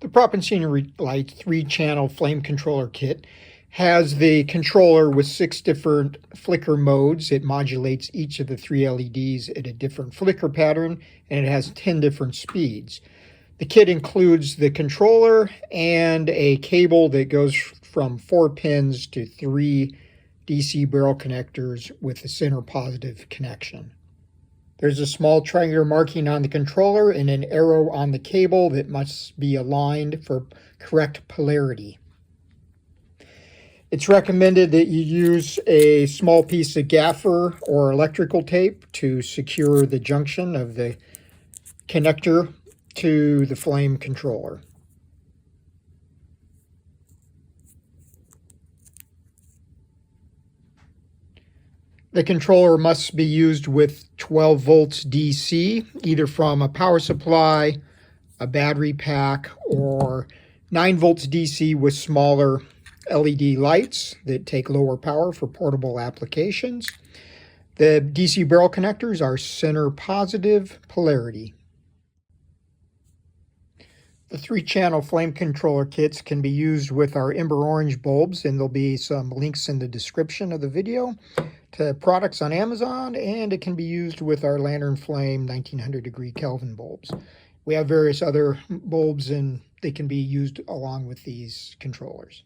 The Propensine Light 3-channel flame controller kit has the controller with 6 different flicker modes. It modulates each of the 3 LEDs at a different flicker pattern, and it has 10 different speeds. The kit includes the controller and a cable that goes from 4 pins to 3 DC barrel connectors with a center positive connection. There's a small triangular marking on the controller and an arrow on the cable that must be aligned for correct polarity. It's recommended that you use a small piece of gaffer or electrical tape to secure the junction of the connector to the flame controller. The controller must be used with 12 volts DC, either from a power supply, a battery pack, or 9 volts DC with smaller LED lights that take lower power for portable applications. The DC barrel connectors are center positive polarity. The 3-channel flame controller kits can be used with our Ember Orange bulbs, and there'll be some links in the description of the video to products on Amazon, and it can be used with our Lantern Flame 1900 degree Kelvin bulbs. We have various other bulbs, and they can be used along with these controllers.